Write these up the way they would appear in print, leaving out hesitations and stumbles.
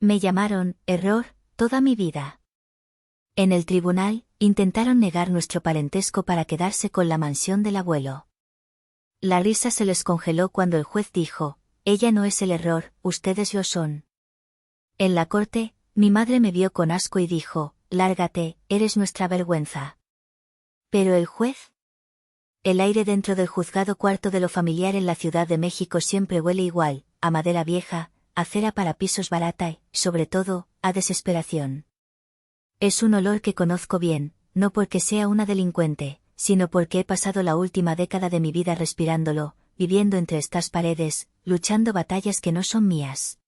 Me llamaron error toda mi vida. En el tribunal, intentaron negar nuestro parentesco para quedarse con la mansión del abuelo. La risa se les congeló cuando el juez dijo, ella no es el error, ustedes lo son. En la corte, mi madre me vio con asco y dijo, lárgate, eres nuestra vergüenza. ¿Pero el juez? El aire dentro del juzgado cuarto de lo familiar en la Ciudad de México siempre huele igual, a madera vieja, a cera para pisos barata y, sobre todo, a desesperación. Es un olor que conozco bien, no porque sea una delincuente, sino porque he pasado la última década de mi vida respirándolo, viviendo entre estas paredes, luchando batallas que no son mías.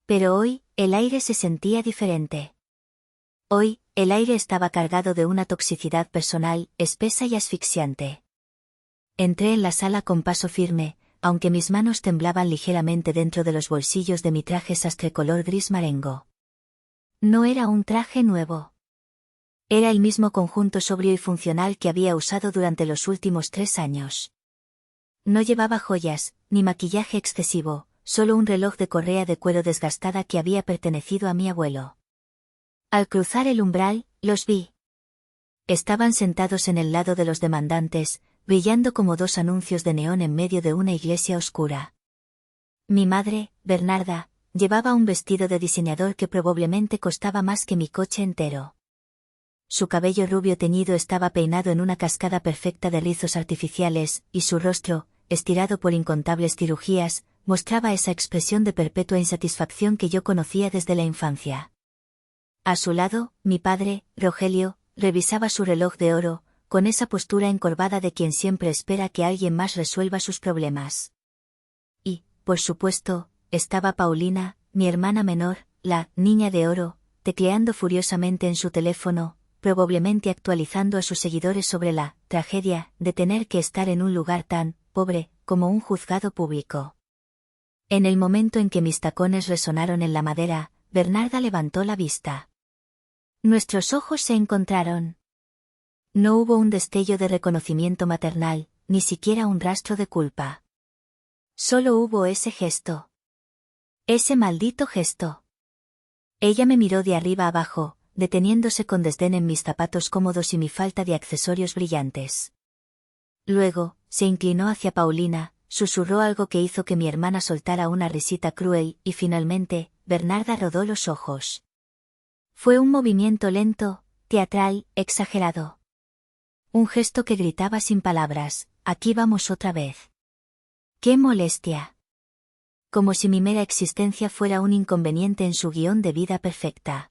Pero hoy, el aire se sentía diferente. Hoy, el aire estaba cargado de una toxicidad personal, espesa y asfixiante. Entré en la sala con paso firme, aunque mis manos temblaban ligeramente dentro de los bolsillos de mi traje sastre color gris marengo. No era un traje nuevo. Era el mismo conjunto sobrio y funcional que había usado durante los últimos 3 años. No llevaba joyas, ni maquillaje excesivo, solo un reloj de correa de cuero desgastada que había pertenecido a mi abuelo. Al cruzar el umbral, los vi. Estaban sentados en el lado de los demandantes, brillando como 2 anuncios de neón en medio de una iglesia oscura. Mi madre, Bernarda, llevaba un vestido de diseñador que probablemente costaba más que mi coche entero. Su cabello rubio teñido estaba peinado en una cascada perfecta de rizos artificiales, y su rostro, estirado por incontables cirugías, mostraba esa expresión de perpetua insatisfacción que yo conocía desde la infancia. A su lado, mi padre, Rogelio, revisaba su reloj de oro, con esa postura encorvada de quien siempre espera que alguien más resuelva sus problemas. Y, por supuesto, estaba Paulina, mi hermana menor, la niña de oro, tecleando furiosamente en su teléfono, probablemente actualizando a sus seguidores sobre la tragedia de tener que estar en un lugar tan pobre como un juzgado público. En el momento en que mis tacones resonaron en la madera, Bernarda levantó la vista. Nuestros ojos se encontraron. No hubo un destello de reconocimiento maternal, ni siquiera un rastro de culpa. Solo hubo ese gesto. Ese maldito gesto. Ella me miró de arriba abajo, deteniéndose con desdén en mis zapatos cómodos y mi falta de accesorios brillantes. Luego, se inclinó hacia Paulina, susurró algo que hizo que mi hermana soltara una risita cruel, y finalmente, Bernarda rodó los ojos. Fue un movimiento lento, teatral, exagerado. Un gesto que gritaba sin palabras, aquí vamos otra vez. ¡Qué molestia! Como si mi mera existencia fuera un inconveniente en su guión de vida perfecta.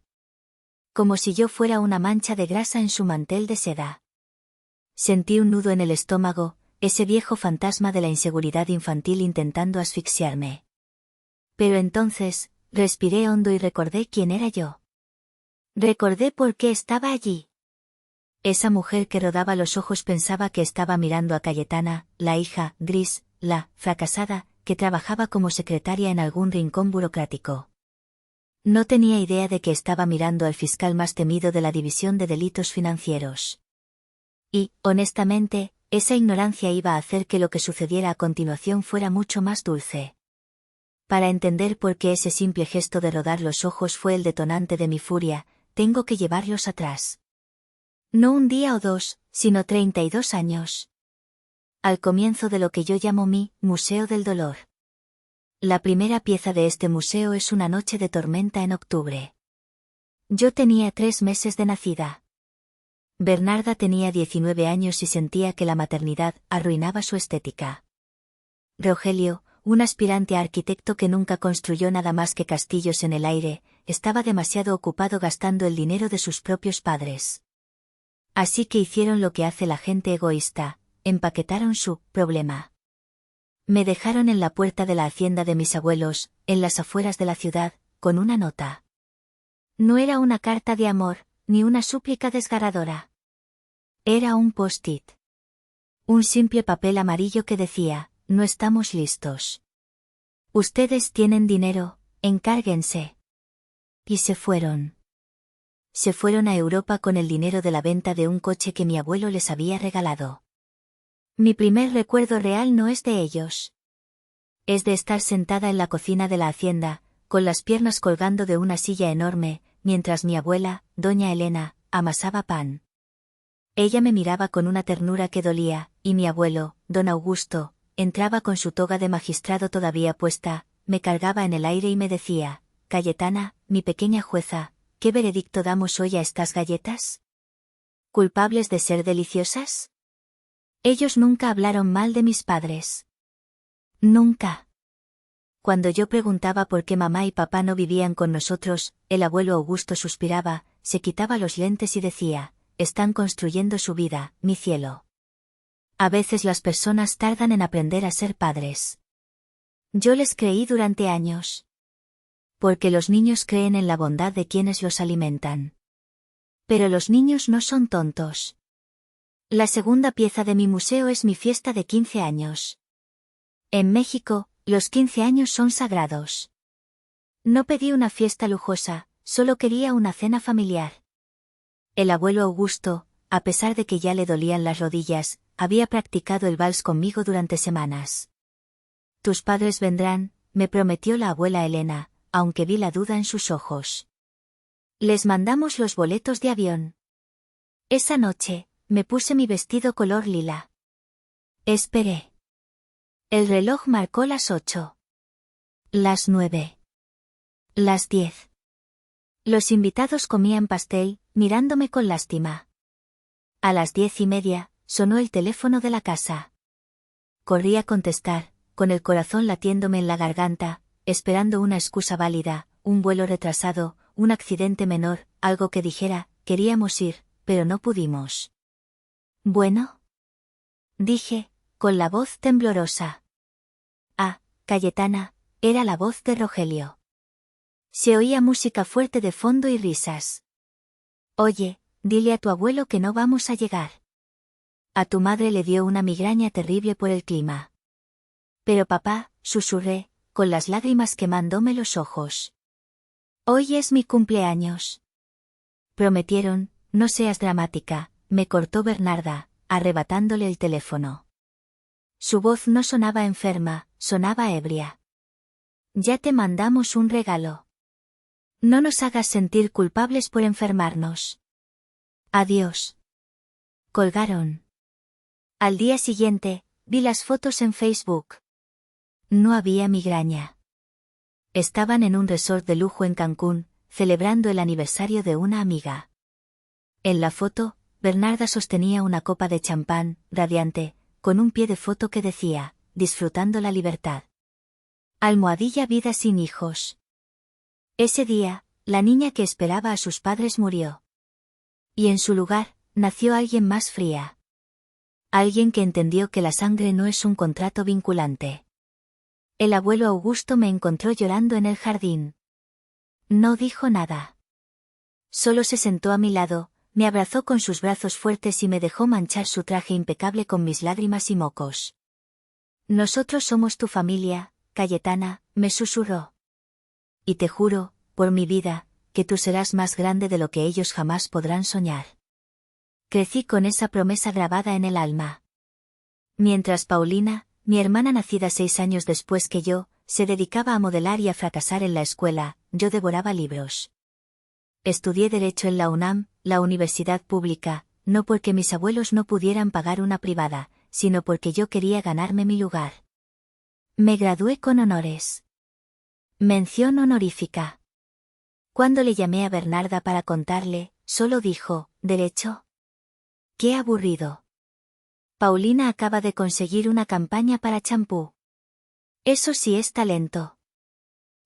Como si yo fuera una mancha de grasa en su mantel de seda. Sentí un nudo en el estómago, ese viejo fantasma de la inseguridad infantil intentando asfixiarme. Pero entonces, respiré hondo y recordé quién era yo. Recordé por qué estaba allí. Esa mujer que rodaba los ojos pensaba que estaba mirando a Cayetana, la hija, gris, la fracasada, que trabajaba como secretaria en algún rincón burocrático. No tenía idea de que estaba mirando al fiscal más temido de la División de Delitos Financieros. Y, honestamente, esa ignorancia iba a hacer que lo que sucediera a continuación fuera mucho más dulce. Para entender por qué ese simple gesto de rodar los ojos fue el detonante de mi furia, tengo que llevarlos atrás. No un día o 2, sino 32 años. Al comienzo de lo que yo llamo mi Museo del Dolor. La primera pieza de este museo es una noche de tormenta en octubre. Yo tenía 3 meses de nacida. Bernarda tenía 19 años y sentía que la maternidad arruinaba su estética. Rogelio, un aspirante a arquitecto que nunca construyó nada más que castillos en el aire, estaba demasiado ocupado gastando el dinero de sus propios padres. Así que hicieron lo que hace la gente egoísta, empaquetaron su problema. Me dejaron en la puerta de la hacienda de mis abuelos, en las afueras de la ciudad, con una nota. No era una carta de amor, ni una súplica desgarradora. Era un post-it. Un simple papel amarillo que decía, no estamos listos. Ustedes tienen dinero, encárguense. Y se fueron. Se fueron a Europa con el dinero de la venta de un coche que mi abuelo les había regalado. Mi primer recuerdo real no es de ellos. Es de estar sentada en la cocina de la hacienda, con las piernas colgando de una silla enorme, mientras mi abuela, doña Elena, amasaba pan. Ella me miraba con una ternura que dolía, y mi abuelo, don Augusto, entraba con su toga de magistrado todavía puesta, me cargaba en el aire y me decía: Cayetana, mi pequeña jueza, ¿qué veredicto damos hoy a estas galletas? ¿Culpables de ser deliciosas? Ellos nunca hablaron mal de mis padres. Nunca. Cuando yo preguntaba por qué mamá y papá no vivían con nosotros, el abuelo Augusto suspiraba, se quitaba los lentes y decía: están construyendo su vida, mi cielo. A veces las personas tardan en aprender a ser padres. Yo les creí durante años. Porque los niños creen en la bondad de quienes los alimentan. Pero los niños no son tontos. La segunda pieza de mi museo es mi fiesta de 15 años. En México, los 15 años son sagrados. No pedí una fiesta lujosa, solo quería una cena familiar. El abuelo Augusto, a pesar de que ya le dolían las rodillas, había practicado el vals conmigo durante semanas. Tus padres vendrán, me prometió la abuela Elena, aunque vi la duda en sus ojos. Les mandamos los boletos de avión. Esa noche, me puse mi vestido color lila. Esperé. El reloj marcó las 8. Las 9. Las 10. Los invitados comían pastel, mirándome con lástima. A las 10:30, sonó el teléfono de la casa. Corrí a contestar, con el corazón latiéndome en la garganta, esperando una excusa válida, un vuelo retrasado, un accidente menor, algo que dijera: queríamos ir, pero no pudimos. ¿Bueno? Dije, con la voz temblorosa. Ah, Cayetana, era la voz de Rogelio. Se oía música fuerte de fondo y risas. Oye, dile a tu abuelo que no vamos a llegar. A tu madre le dio una migraña terrible por el clima. Pero papá, susurré, con las lágrimas quemándome los ojos. Hoy es mi cumpleaños. Prometieron, no seas dramática, me cortó Bernarda, arrebatándole el teléfono. Su voz no sonaba enferma, sonaba ebria. Ya te mandamos un regalo. No nos hagas sentir culpables por enfermarnos. Adiós. Colgaron. Al día siguiente, vi las fotos en Facebook. No había migraña. Estaban en un resort de lujo en Cancún, celebrando el aniversario de una amiga. En la foto, Bernarda sostenía una copa de champán, radiante, con un pie de foto que decía: disfrutando la libertad. Almohadilla vida sin hijos. Ese día, la niña que esperaba a sus padres murió. Y en su lugar, nació alguien más fría. Alguien que entendió que la sangre no es un contrato vinculante. El abuelo Augusto me encontró llorando en el jardín. No dijo nada. Solo se sentó a mi lado, me abrazó con sus brazos fuertes y me dejó manchar su traje impecable con mis lágrimas y mocos. Nosotros somos tu familia, Cayetana, me susurró. Y te juro, por mi vida, que tú serás más grande de lo que ellos jamás podrán soñar. Crecí con esa promesa grabada en el alma. Mientras Paulina, mi hermana nacida 6 años después que yo, se dedicaba a modelar y a fracasar en la escuela, yo devoraba libros. Estudié Derecho en la UNAM, la universidad pública, no porque mis abuelos no pudieran pagar una privada, sino porque yo quería ganarme mi lugar. Me gradué con honores. Mención honorífica. Cuando le llamé a Bernarda para contarle, solo dijo: ¿derecho? ¡Qué aburrido! Paulina acaba de conseguir una campaña para champú. Eso sí es talento.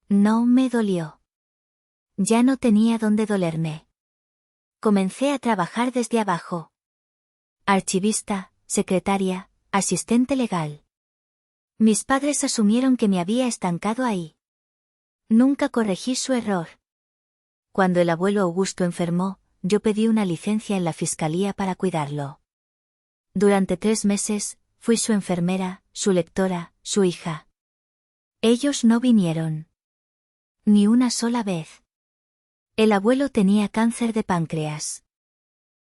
No me dolió. Ya no tenía dónde dolerme. Comencé a trabajar desde abajo. Archivista, secretaria, asistente legal. Mis padres asumieron que me había estancado ahí. Nunca corregí su error. Cuando el abuelo Augusto enfermó, yo pedí una licencia en la fiscalía para cuidarlo. Durante 3 meses, fui su enfermera, su lectora, su hija. Ellos no vinieron. Ni una sola vez. El abuelo tenía cáncer de páncreas.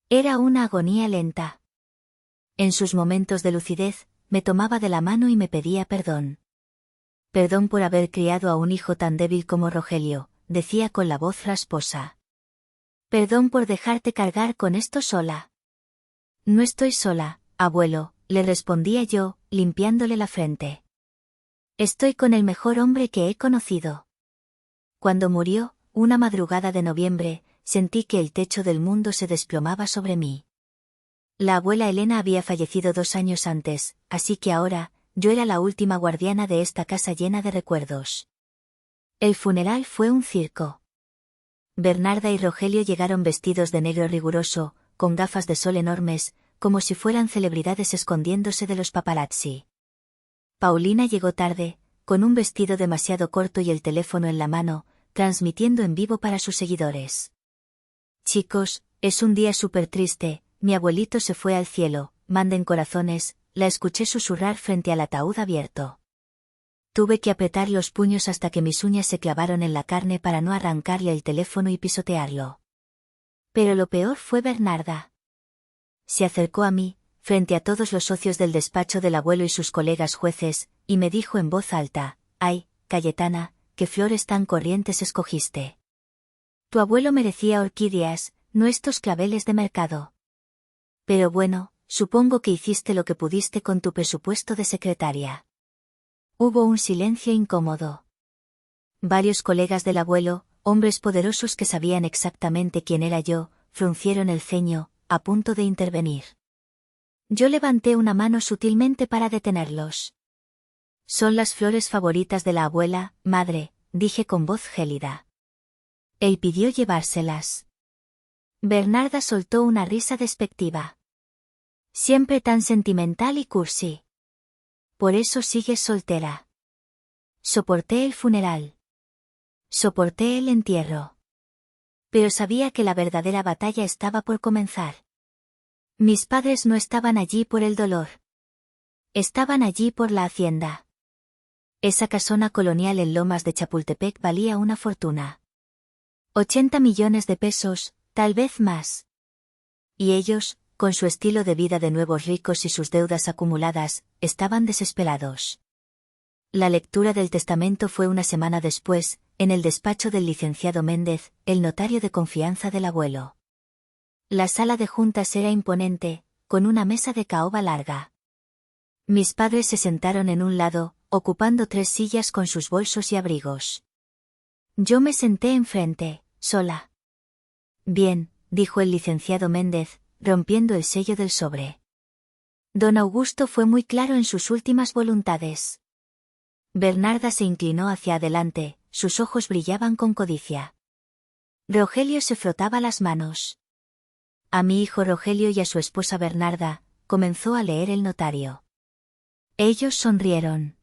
Era una agonía lenta. En sus momentos de lucidez, me tomaba de la mano y me pedía perdón. Perdón por haber criado a un hijo tan débil como Rogelio, decía con la voz rasposa. Perdón por dejarte cargar con esto sola. No estoy sola, abuelo, le respondía yo, limpiándole la frente. Estoy con el mejor hombre que he conocido. Cuando murió, una madrugada de noviembre, sentí que el techo del mundo se desplomaba sobre mí. La abuela Elena había fallecido 2 años antes, así que ahora, yo era la última guardiana de esta casa llena de recuerdos. El funeral fue un circo. Bernarda y Rogelio llegaron vestidos de negro riguroso, con gafas de sol enormes, como si fueran celebridades escondiéndose de los paparazzi. Paulina llegó tarde, con un vestido demasiado corto y el teléfono en la mano, transmitiendo en vivo para sus seguidores. Chicos, es un día súper triste, mi abuelito se fue al cielo, manden corazones, la escuché susurrar frente al ataúd abierto. Tuve que apretar los puños hasta que mis uñas se clavaron en la carne para no arrancarle el teléfono y pisotearlo. Pero lo peor fue Bernarda. Se acercó a mí, frente a todos los socios del despacho del abuelo y sus colegas jueces, y me dijo en voz alta, «Ay, Cayetana, qué flores tan corrientes escogiste. Tu abuelo merecía orquídeas, no estos claveles de mercado. Pero bueno, supongo que hiciste lo que pudiste con tu presupuesto de secretaria». Hubo un silencio incómodo. Varios colegas del abuelo, hombres poderosos que sabían exactamente quién era yo, fruncieron el ceño, a punto de intervenir. Yo levanté una mano sutilmente para detenerlos. Son las flores favoritas de la abuela, madre, dije con voz gélida. Él pidió llevárselas. Bernarda soltó una risa despectiva. Siempre tan sentimental y cursi. Por eso sigues soltera. Soporté el funeral. Soporté el entierro. Pero sabía que la verdadera batalla estaba por comenzar. Mis padres no estaban allí por el dolor. Estaban allí por la hacienda. Esa casona colonial en Lomas de Chapultepec valía una fortuna. 80 millones de pesos, tal vez más. Y ellos, con su estilo de vida de nuevos ricos y sus deudas acumuladas, estaban desesperados. La lectura del testamento fue una semana después, en el despacho del licenciado Méndez, el notario de confianza del abuelo. La sala de juntas era imponente, con una mesa de caoba larga. Mis padres se sentaron en un lado, ocupando 3 sillas con sus bolsos y abrigos. Yo me senté enfrente, sola. Bien, dijo el licenciado Méndez, rompiendo el sello del sobre. Don Augusto fue muy claro en sus últimas voluntades. Bernarda se inclinó hacia adelante, sus ojos brillaban con codicia. Rogelio se frotaba las manos. A mi hijo Rogelio y a su esposa Bernarda, comenzó a leer el notario. Ellos sonrieron.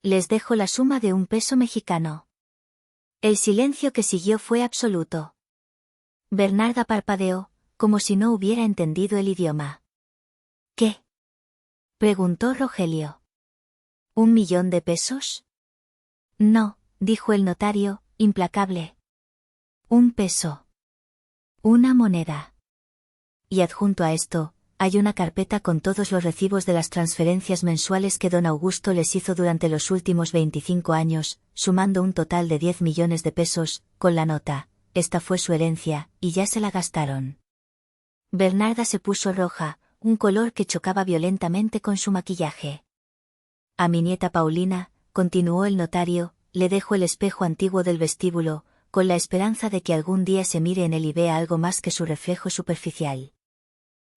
Les dejo la suma de 1 peso mexicano. El silencio que siguió fue absoluto. Bernarda parpadeó, como si no hubiera entendido el idioma. ¿Qué? Preguntó Rogelio. ¿1 millón de pesos? No, dijo el notario, implacable. 1 peso. Una moneda. Y adjunto a esto, hay una carpeta con todos los recibos de las transferencias mensuales que don Augusto les hizo durante los últimos 25 años, sumando un total de 10 millones de pesos, con la nota, esta fue su herencia, y ya se la gastaron. Bernarda se puso roja, un color que chocaba violentamente con su maquillaje. A mi nieta Paulina, continuó el notario, le dejo el espejo antiguo del vestíbulo, con la esperanza de que algún día se mire en él y vea algo más que su reflejo superficial.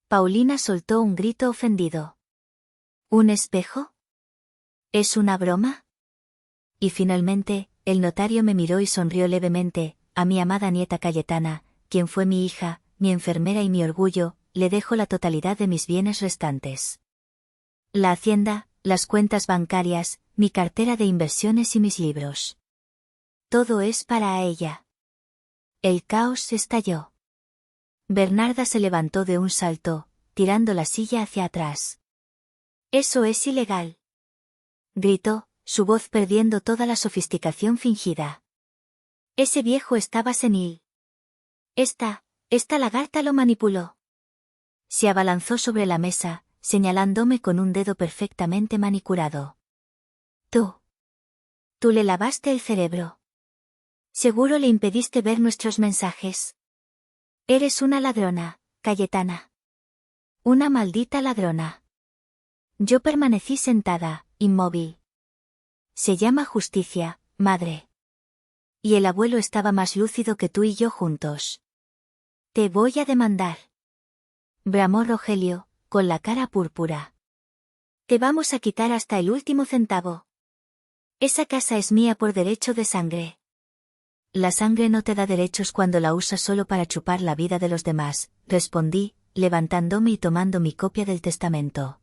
Paulina soltó un grito ofendido. ¿Un espejo? ¿Es una broma? Y finalmente, el notario me miró y sonrió levemente. A mi amada nieta Cayetana, quien fue mi hija, mi enfermera y mi orgullo, le dejo la totalidad de mis bienes restantes. La hacienda, las cuentas bancarias, mi cartera de inversiones y mis libros. Todo es para ella. El caos estalló. Bernarda se levantó de un salto, tirando la silla hacia atrás. «Eso es ilegal», gritó, su voz perdiendo toda la sofisticación fingida. «Ese viejo estaba senil. Esta lagarta lo manipuló». Se abalanzó sobre la mesa, señalándome con un dedo perfectamente manicurado. «Tú. Tú le lavaste el cerebro. Seguro le impediste ver nuestros mensajes. Eres una ladrona, Cayetana. Una maldita ladrona. Yo permanecí sentada, inmóvil. Se llama justicia, madre. Y el abuelo estaba más lúcido que tú y yo juntos. Te voy a demandar. Bramó Rogelio, con la cara púrpura. Te vamos a quitar hasta el último centavo. Esa casa es mía por derecho de sangre. La sangre no te da derechos cuando la usas solo para chupar la vida de los demás, respondí, levantándome y tomando mi copia del testamento.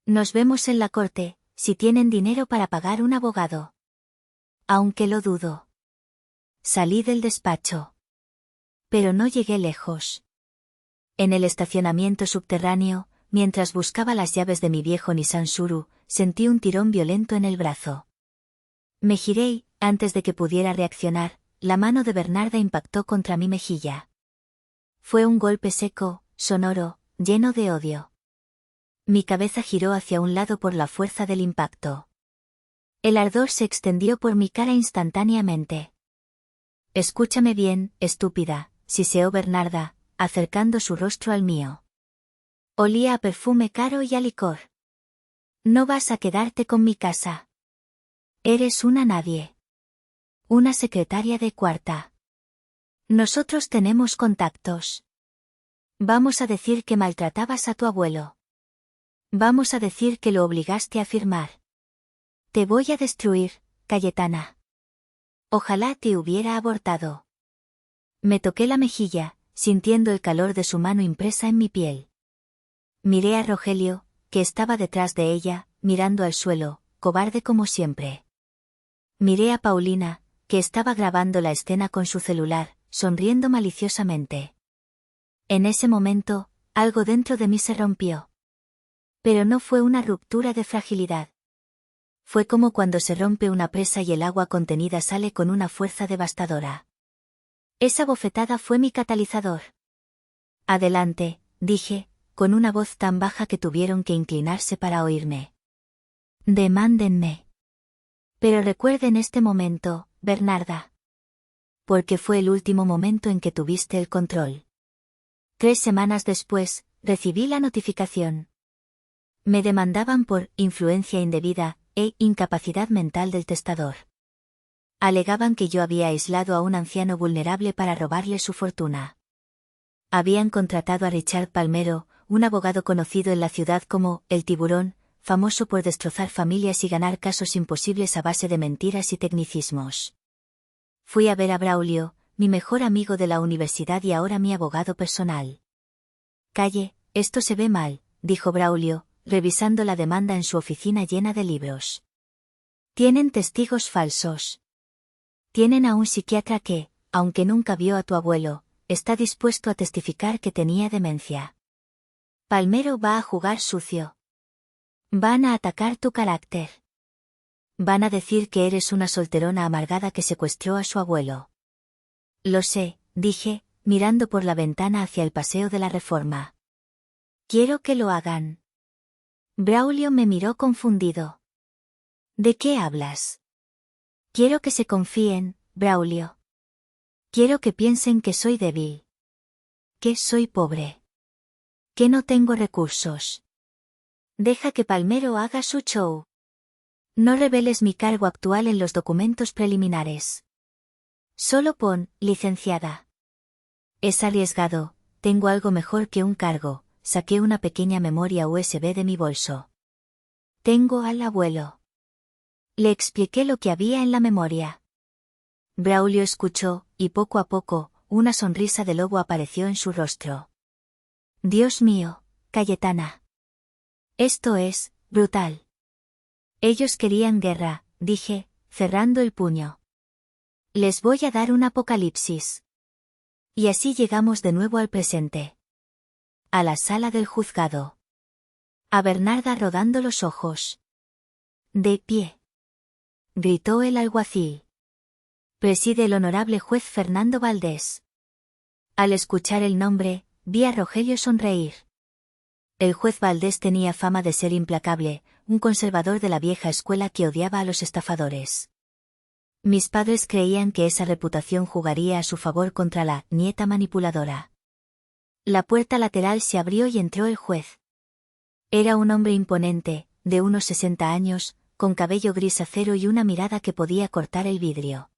Nos vemos en la corte, si tienen dinero para pagar un abogado. Aunque lo dudo. Salí del despacho. Pero no llegué lejos. En el estacionamiento subterráneo, mientras buscaba las llaves de mi viejo Nissan Suru, sentí un tirón violento en el brazo. Me giré y, antes de que pudiera reaccionar, la mano de Bernarda impactó contra mi mejilla. Fue un golpe seco, sonoro, lleno de odio. Mi cabeza giró hacia un lado por la fuerza del impacto. El ardor se extendió por mi cara instantáneamente. Escúchame bien, estúpida, siseó Bernarda, acercando su rostro al mío. Olía a perfume caro y a licor. No vas a quedarte con mi casa. Eres una nadie. Una secretaria de cuarta. Nosotros tenemos contactos. Vamos a decir que maltratabas a tu abuelo. Vamos a decir que lo obligaste a firmar. Te voy a destruir, Cayetana. Ojalá te hubiera abortado. Me toqué la mejilla, sintiendo el calor de su mano impresa en mi piel. Miré a Rogelio, que estaba detrás de ella, mirando al suelo, cobarde como siempre. Miré a Paulina, que estaba grabando la escena con su celular, sonriendo maliciosamente. En ese momento, algo dentro de mí se rompió. Pero no fue una ruptura de fragilidad. Fue como cuando se rompe una presa y el agua contenida sale con una fuerza devastadora. Esa bofetada fue mi catalizador. Adelante, dije, con una voz tan baja que tuvieron que inclinarse para oírme. Demándenme. Pero recuerden este momento, Bernarda. Porque fue el último momento en que tuviste el control. 3 semanas después, recibí la notificación. Me demandaban por influencia indebida e incapacidad mental del testador. Alegaban que yo había aislado a un anciano vulnerable para robarle su fortuna. Habían contratado a Richard Palmero, un abogado conocido en la ciudad como El Tiburón, famoso por destrozar familias y ganar casos imposibles a base de mentiras y tecnicismos. Fui a ver a Braulio, mi mejor amigo de la universidad y ahora mi abogado personal. Calle, esto se ve mal, dijo Braulio, revisando la demanda en su oficina llena de libros. Tienen testigos falsos. Tienen a un psiquiatra que, aunque nunca vio a tu abuelo, está dispuesto a testificar que tenía demencia. Palmero va a jugar sucio. Van a atacar tu carácter. Van a decir que eres una solterona amargada que secuestró a su abuelo. Lo sé, dije, mirando por la ventana hacia el Paseo de la Reforma. Quiero que lo hagan. Braulio me miró confundido. ¿De qué hablas? Quiero que se confíen, Braulio. Quiero que piensen que soy débil. Que soy pobre. Que no tengo recursos. Deja que Palmero haga su show. No reveles mi cargo actual en los documentos preliminares. Solo pon, licenciada. Es arriesgado, tengo algo mejor que un cargo, saqué una pequeña memoria USB de mi bolso. Tengo al abuelo. Le expliqué lo que había en la memoria. Braulio escuchó, y poco a poco, una sonrisa de lobo apareció en su rostro. Dios mío, Cayetana. Esto es, brutal. Ellos querían guerra, dije, cerrando el puño. Les voy a dar un apocalipsis. Y así llegamos de nuevo al presente. A la sala del juzgado. A Bernarda rodando los ojos. De pie. Gritó el alguacil. Preside el honorable juez Fernando Valdés. Al escuchar el nombre, vi a Rogelio sonreír. El juez Valdés tenía fama de ser implacable, un conservador de la vieja escuela que odiaba a los estafadores. Mis padres creían que esa reputación jugaría a su favor contra la nieta manipuladora. La puerta lateral se abrió y entró el juez. Era un hombre imponente, de unos 60 años, con cabello gris acero y una mirada que podía cortar el vidrio.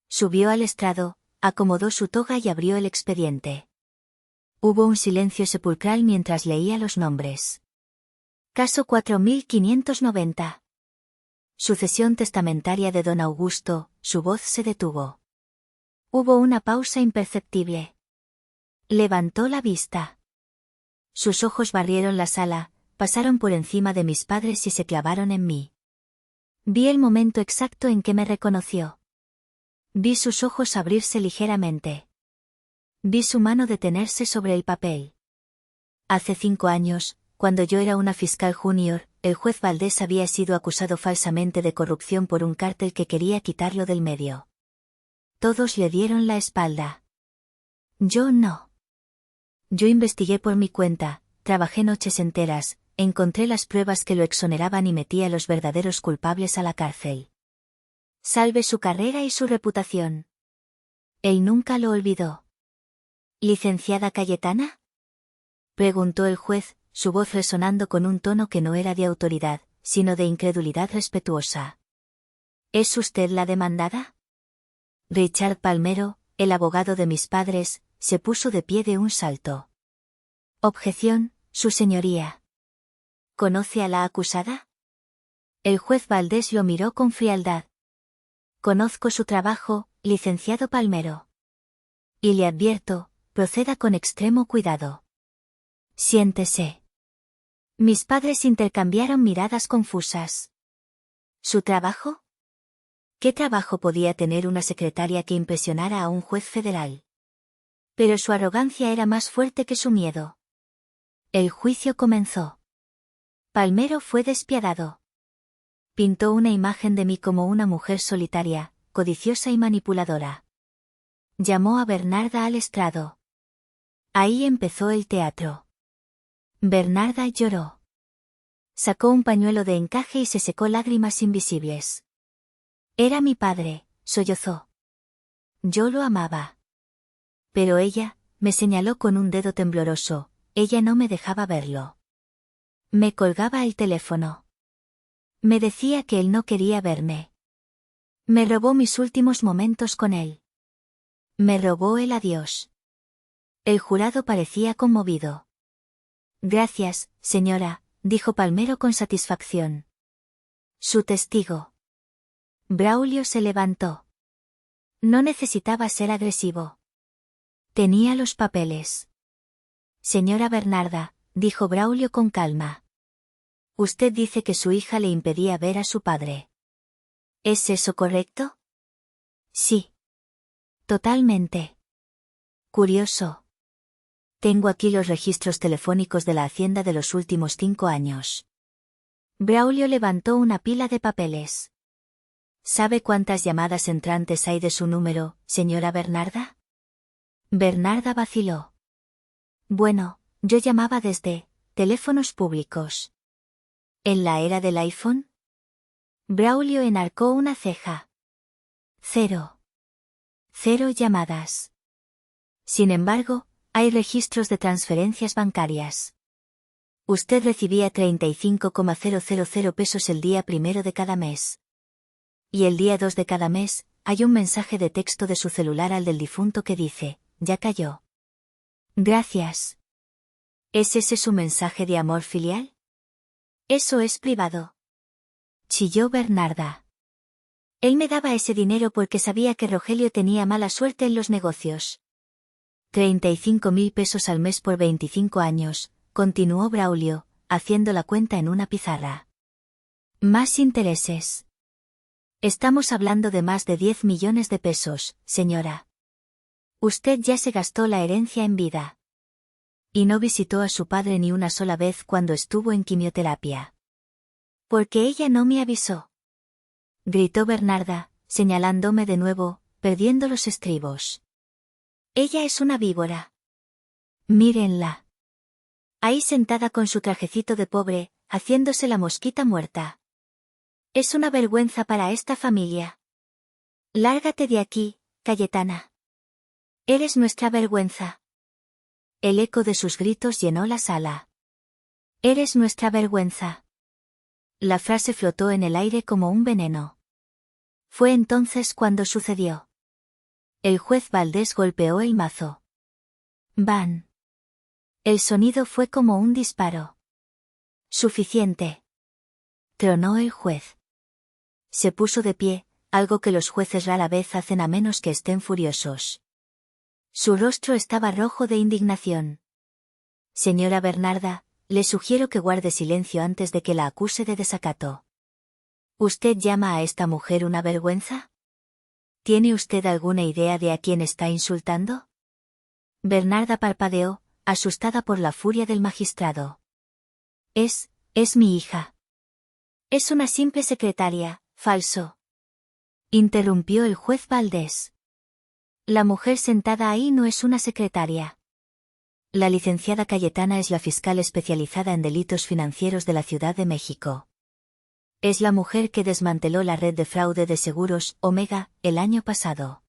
Subió al estrado, acomodó su toga y abrió el expediente. Hubo un silencio sepulcral mientras leía los nombres. Caso 4590. Sucesión testamentaria de don Augusto. Su voz se detuvo. Hubo una pausa imperceptible. Levantó la vista. Sus ojos barrieron la sala, pasaron por encima de mis padres y se clavaron en mí. Vi el momento exacto en que me reconoció. Vi sus ojos abrirse ligeramente. Vi su mano detenerse sobre el papel. Hace 5 años, cuando yo era una fiscal junior, el juez Valdés había sido acusado falsamente de corrupción por un cártel que quería quitarlo del medio. Todos le dieron la espalda. Yo no. Yo investigué por mi cuenta, trabajé noches enteras, encontré las pruebas que lo exoneraban y metí a los verdaderos culpables a la cárcel. Salvé su carrera y su reputación. Él nunca lo olvidó. ¿Licenciada Cayetana?, preguntó el juez, su voz resonando con un tono que no era de autoridad, sino de incredulidad respetuosa. ¿Es usted la demandada? Richard Palmero, el abogado de mis padres, se puso de pie de un salto. Objeción, su señoría. ¿Conoce a la acusada? El juez Valdés lo miró con frialdad. Conozco su trabajo, licenciado Palmero. Y le advierto, proceda con extremo cuidado. Siéntese. Mis padres intercambiaron miradas confusas. ¿Su trabajo? ¿Qué trabajo podía tener una secretaria que impresionara a un juez federal? Pero su arrogancia era más fuerte que su miedo. El juicio comenzó. Palmero fue despiadado. Pintó una imagen de mí como una mujer solitaria, codiciosa y manipuladora. Llamó a Bernarda al estrado. Ahí empezó el teatro. Bernarda lloró. Sacó un pañuelo de encaje y se secó lágrimas invisibles. Era mi padre, sollozó. Yo lo amaba. Pero ella, me señaló con un dedo tembloroso, ella no me dejaba verlo. Me colgaba el teléfono. Me decía que él no quería verme. Me robó mis últimos momentos con él. Me robó el adiós. El jurado parecía conmovido. Gracias, señora, dijo Palmero con satisfacción. Su testigo. Braulio se levantó. No necesitaba ser agresivo. Tenía los papeles. Señora Bernarda, dijo Braulio con calma. Usted dice que su hija le impedía ver a su padre. ¿Es eso correcto? Sí. Totalmente. Curioso. Tengo aquí los registros telefónicos de la Hacienda de los últimos 5 años. Braulio levantó una pila de papeles. ¿Sabe cuántas llamadas entrantes hay de su número, señora Bernarda? Bernarda vaciló. Bueno, yo llamaba desde teléfonos públicos. ¿En la era del iPhone? Braulio enarcó una ceja. 0. 0 llamadas. Sin embargo, hay registros de transferencias bancarias. Usted recibía 35,000 pesos el día 1 de cada mes. Y el día 2 de cada mes, hay un mensaje de texto de su celular al del difunto que dice, ya cayó. Gracias. ¿Es ese su mensaje de amor filial? Eso es privado. Chilló Bernarda. Él me daba ese dinero porque sabía que Rogelio tenía mala suerte en los negocios. 35.000 pesos al mes por 25 años, continuó Braulio, haciendo la cuenta en una pizarra. Más intereses. Estamos hablando de más de 10 millones de pesos, señora. Usted ya se gastó la herencia en vida. Y no visitó a su padre ni una sola vez cuando estuvo en quimioterapia. Porque ella no me avisó. Gritó Bernarda, señalándome de nuevo, perdiendo los estribos. Ella es una víbora. Mírenla. Ahí sentada con su trajecito de pobre, haciéndose la mosquita muerta. Es una vergüenza para esta familia. Lárgate de aquí, Cayetana. Eres nuestra vergüenza. El eco de sus gritos llenó la sala. Eres nuestra vergüenza. La frase flotó en el aire como un veneno. Fue entonces cuando sucedió. El juez Valdés golpeó el mazo. ¡Ban! El sonido fue como un disparo. Suficiente. Tronó el juez. Se puso de pie, algo que los jueces rara vez hacen a menos que estén furiosos. Su rostro estaba rojo de indignación. Señora Bernarda, le sugiero que guarde silencio antes de que la acuse de desacato. ¿Usted llama a esta mujer una vergüenza? ¿Tiene usted alguna idea de a quién está insultando? Bernarda parpadeó, asustada por la furia del magistrado. Es mi hija. Es una simple secretaria, falso. Interrumpió el juez Valdés. La mujer sentada ahí no es una secretaria. La licenciada Cayetana es la fiscal especializada en delitos financieros de la Ciudad de México. Es la mujer que desmanteló la red de fraude de seguros, Omega, el año pasado.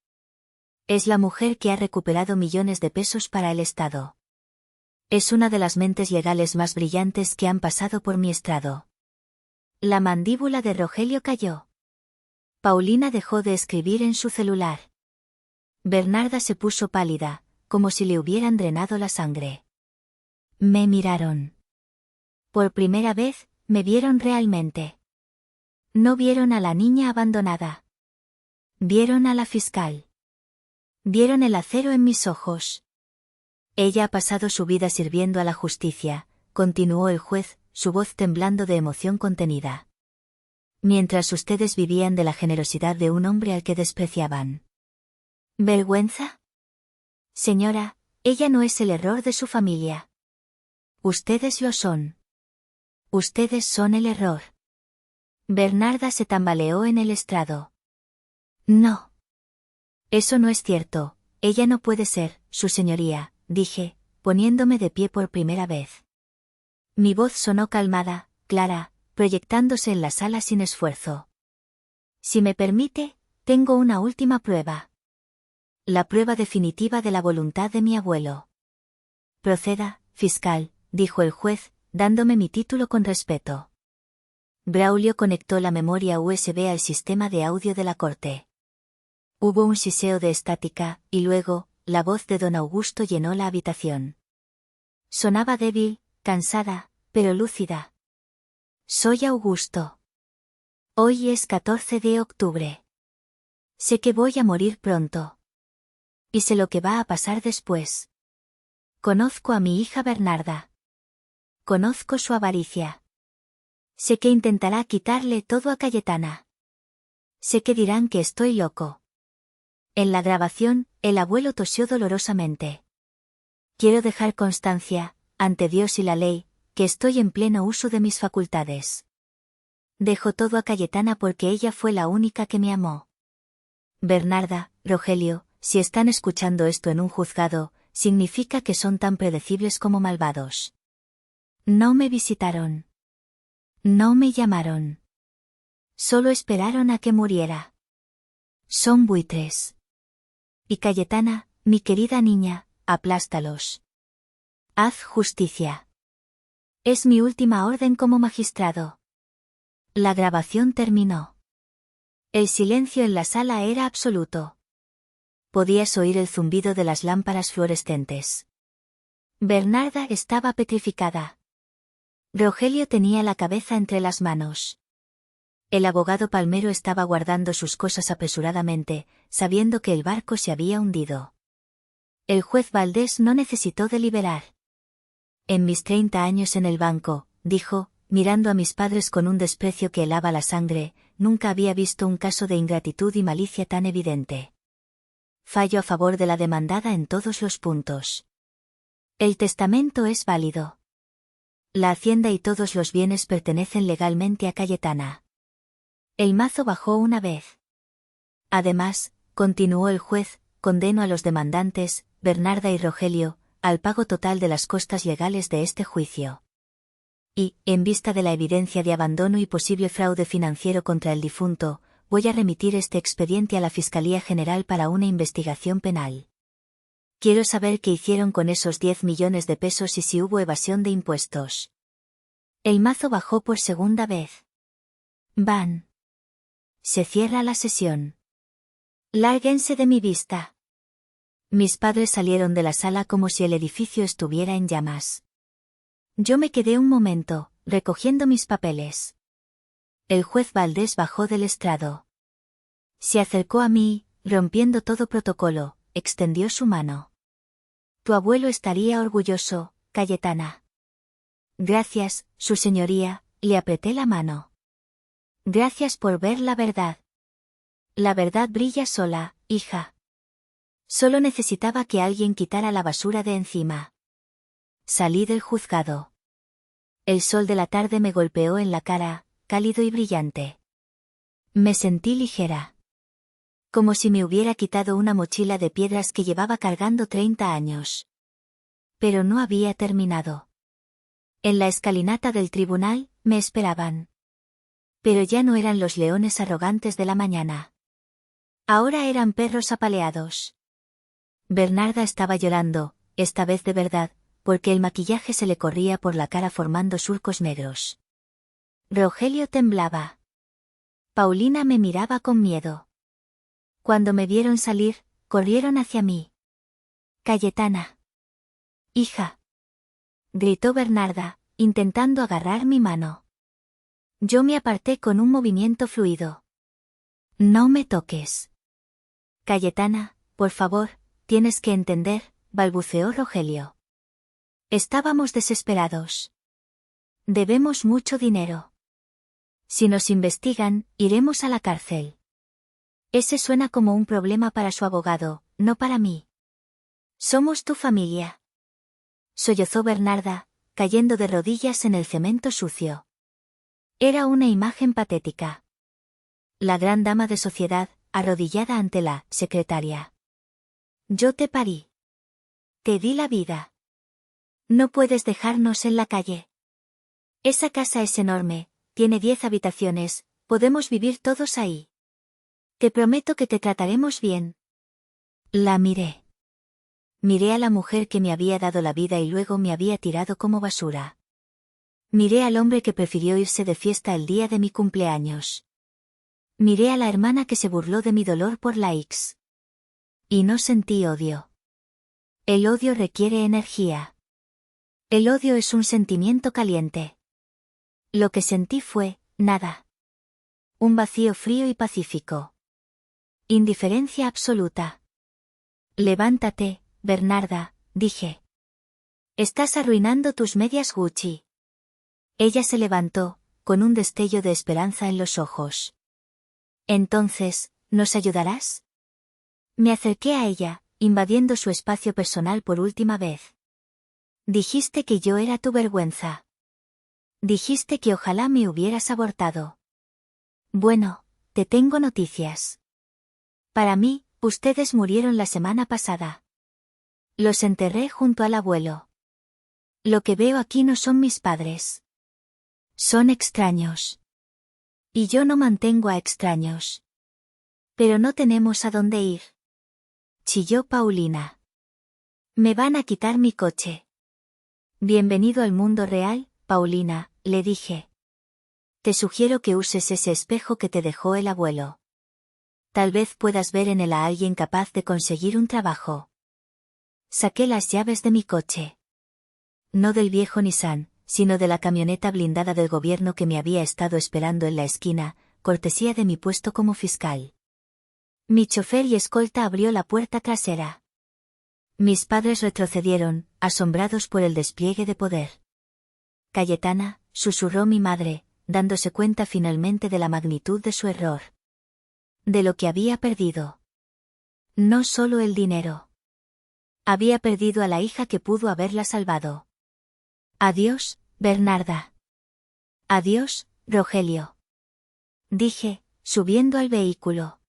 Es la mujer que ha recuperado millones de pesos para el Estado. Es una de las mentes legales más brillantes que han pasado por mi estrado. La mandíbula de Rogelio cayó. Paulina dejó de escribir en su celular. Bernarda se puso pálida, como si le hubieran drenado la sangre. Me miraron. Por primera vez, me vieron realmente. No vieron a la niña abandonada. Vieron a la fiscal. Vieron el acero en mis ojos. Ella ha pasado su vida sirviendo a la justicia, continuó el juez, su voz temblando de emoción contenida. Mientras ustedes vivían de la generosidad de un hombre al que despreciaban. ¿Vergüenza? Señora, ella no es el error de su familia. Ustedes lo son. Ustedes son el error. Bernarda se tambaleó en el estrado. No. Eso no es cierto, ella no puede ser, su señoría, dije, poniéndome de pie por primera vez. Mi voz sonó calmada, clara, proyectándose en la sala sin esfuerzo. Si me permite, tengo una última prueba. La prueba definitiva de la voluntad de mi abuelo. Proceda, fiscal, dijo el juez, dándome mi título con respeto. Braulio conectó la memoria USB al sistema de audio de la corte. Hubo un siseo de estática, y luego, la voz de don Augusto llenó la habitación. Sonaba débil, cansada, pero lúcida. Soy Augusto. Hoy es 14 de octubre. Sé que voy a morir pronto. Y sé lo que va a pasar después. Conozco a mi hija Bernarda. Conozco su avaricia. Sé que intentará quitarle todo a Cayetana. Sé que dirán que estoy loco. En la grabación, el abuelo tosió dolorosamente. Quiero dejar constancia, ante Dios y la ley, que estoy en pleno uso de mis facultades. Dejo todo a Cayetana porque ella fue la única que me amó. Bernarda, Rogelio, si están escuchando esto en un juzgado, significa que son tan predecibles como malvados. No me visitaron. No me llamaron. Solo esperaron a que muriera. Son buitres. Y Cayetana, mi querida niña, aplástalos. Haz justicia. Es mi última orden como magistrado. La grabación terminó. El silencio en la sala era absoluto. Podías oír el zumbido de las lámparas fluorescentes. Bernarda estaba petrificada. Rogelio tenía la cabeza entre las manos. El abogado Palmero estaba guardando sus cosas apresuradamente, sabiendo que el barco se había hundido. El juez Valdés no necesitó deliberar. En mis 30 años en el banco, dijo, mirando a mis padres con un desprecio que helaba la sangre, nunca había visto un caso de ingratitud y malicia tan evidente. Fallo a favor de la demandada en todos los puntos. El testamento es válido. La hacienda y todos los bienes pertenecen legalmente a Cayetana. El mazo bajó una vez. Además, continuó el juez, condeno a los demandantes, Bernarda y Rogelio, al pago total de las costas legales de este juicio. Y, en vista de la evidencia de abandono y posible fraude financiero contra el difunto, voy a remitir este expediente a la Fiscalía General para una investigación penal. Quiero saber qué hicieron con esos 10 millones de pesos y si hubo evasión de impuestos. El mazo bajó por segunda vez. Van. Se cierra la sesión. Lárguense de mi vista. Mis padres salieron de la sala como si el edificio estuviera en llamas. Yo me quedé un momento, recogiendo mis papeles. El juez Valdés bajó del estrado. Se acercó a mí, rompiendo todo protocolo, extendió su mano. Tu abuelo estaría orgulloso, Cayetana. Gracias, su señoría, le apreté la mano. Gracias por ver la verdad. La verdad brilla sola, hija. Solo necesitaba que alguien quitara la basura de encima. Salí del juzgado. El sol de la tarde me golpeó en la cara, cálido y brillante. Me sentí ligera. Como si me hubiera quitado una mochila de piedras que llevaba cargando 30 años. Pero no había terminado. En la escalinata del tribunal, me esperaban. Pero ya no eran los leones arrogantes de la mañana. Ahora eran perros apaleados. Bernarda estaba llorando, esta vez de verdad, porque el maquillaje se le corría por la cara formando surcos negros. Rogelio temblaba. Paulina me miraba con miedo. Cuando me vieron salir, corrieron hacia mí. Cayetana. Hija. Gritó Bernarda, intentando agarrar mi mano. Yo me aparté con un movimiento fluido. No me toques. Cayetana, por favor, tienes que entender, balbuceó Rogelio. Estábamos desesperados. Debemos mucho dinero. Si nos investigan, iremos a la cárcel. Ese suena como un problema para su abogado, no para mí. Somos tu familia. Sollozó Bernarda, cayendo de rodillas en el cemento sucio. Era una imagen patética. La gran dama de sociedad, arrodillada ante la secretaria. Yo te parí. Te di la vida. No puedes dejarnos en la calle. Esa casa es enorme, tiene 10 habitaciones, podemos vivir todos ahí. Te prometo que te trataremos bien. La miré. Miré a la mujer que me había dado la vida y luego me había tirado como basura. Miré al hombre que prefirió irse de fiesta el día de mi cumpleaños. Miré a la hermana que se burló de mi dolor por la X. Y no sentí odio. El odio requiere energía. El odio es un sentimiento caliente. Lo que sentí fue, nada. Un vacío frío y pacífico. Indiferencia absoluta. Levántate, Bernarda, dije. Estás arruinando tus medias Gucci. Ella se levantó, con un destello de esperanza en los ojos. Entonces, ¿nos ayudarás? Me acerqué a ella, invadiendo su espacio personal por última vez. Dijiste que yo era tu vergüenza. Dijiste que ojalá me hubieras abortado. Bueno, te tengo noticias. Para mí, ustedes murieron la semana pasada. Los enterré junto al abuelo. Lo que veo aquí no son mis padres. Son extraños. Y yo no mantengo a extraños. Pero no tenemos a dónde ir. Chilló Paulina. Me van a quitar mi coche. Bienvenido al mundo real, Paulina, le dije. Te sugiero que uses ese espejo que te dejó el abuelo. Tal vez puedas ver en él a alguien capaz de conseguir un trabajo. Saqué las llaves de mi coche. No del viejo Nissan, sino de la camioneta blindada del gobierno que me había estado esperando en la esquina, cortesía de mi puesto como fiscal. Mi chofer y escolta abrió la puerta trasera. Mis padres retrocedieron, asombrados por el despliegue de poder. Cayetana, susurró mi madre, dándose cuenta finalmente de la magnitud de su error. De lo que había perdido. No solo el dinero. Había perdido a la hija que pudo haberla salvado. Adiós, Bernarda. Adiós, Rogelio. Dije, subiendo al vehículo.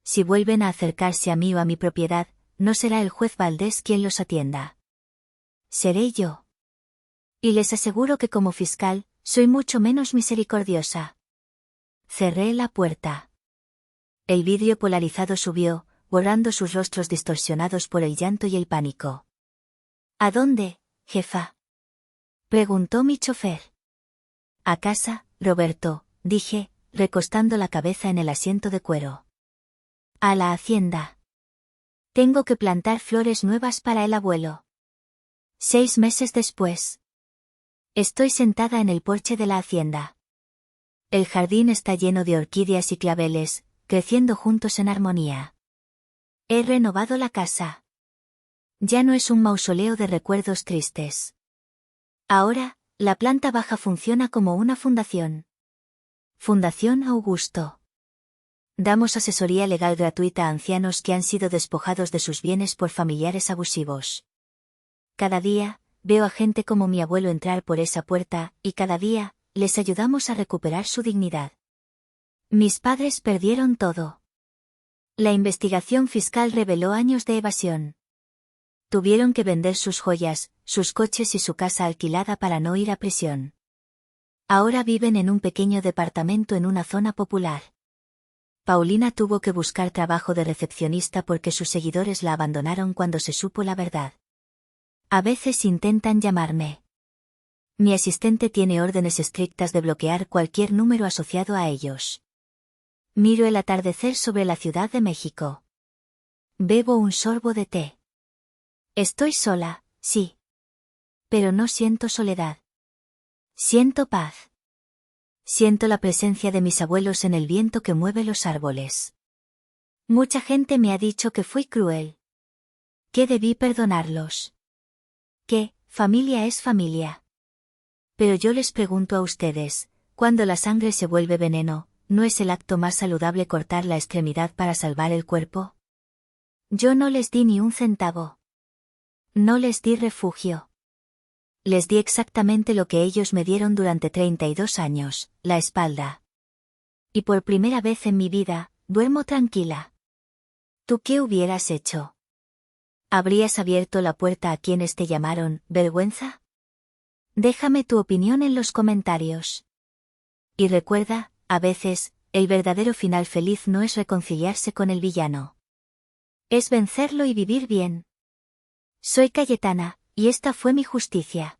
Si vuelven a acercarse a mí o a mi propiedad, no será el juez Valdés quien los atienda. Seré yo. Y les aseguro que como fiscal, soy mucho menos misericordiosa. Cerré la puerta. El vidrio polarizado subió, borrando sus rostros distorsionados por el llanto y el pánico. ¿A dónde, jefa?, preguntó mi chofer. A casa, Roberto, dije, recostando la cabeza en el asiento de cuero. A la hacienda. Tengo que plantar flores nuevas para el abuelo. 6 meses después. Estoy sentada en el porche de la hacienda. El jardín está lleno de orquídeas y claveles, creciendo juntos en armonía. He renovado la casa. Ya no es un mausoleo de recuerdos tristes. Ahora, la planta baja funciona como una fundación. Fundación Augusto. Damos asesoría legal gratuita a ancianos que han sido despojados de sus bienes por familiares abusivos. Cada día, veo a gente como mi abuelo entrar por esa puerta, y cada día, les ayudamos a recuperar su dignidad. Mis padres perdieron todo. La investigación fiscal reveló años de evasión. Tuvieron que vender sus joyas, sus coches y su casa alquilada para no ir a prisión. Ahora viven en un pequeño departamento en una zona popular. Paulina tuvo que buscar trabajo de recepcionista porque sus seguidores la abandonaron cuando se supo la verdad. A veces intentan llamarme. Mi asistente tiene órdenes estrictas de bloquear cualquier número asociado a ellos. Miro el atardecer sobre la Ciudad de México. Bebo un sorbo de té. Estoy sola, sí. Pero no siento soledad. Siento paz. Siento la presencia de mis abuelos en el viento que mueve los árboles. Mucha gente me ha dicho que fui cruel. Que debí perdonarlos. Que, familia es familia. Pero yo les pregunto a ustedes, cuando la sangre se vuelve veneno, ¿no es el acto más saludable cortar la extremidad para salvar el cuerpo? Yo no les di ni un centavo. No les di refugio. Les di exactamente lo que ellos me dieron durante 32 años, la espalda. Y por primera vez en mi vida, duermo tranquila. ¿Tú qué hubieras hecho? ¿Habrías abierto la puerta a quienes te llamaron vergüenza? Déjame tu opinión en los comentarios. Y recuerda, a veces, el verdadero final feliz no es reconciliarse con el villano. Es vencerlo y vivir bien. Soy Cayetana, y esta fue mi justicia.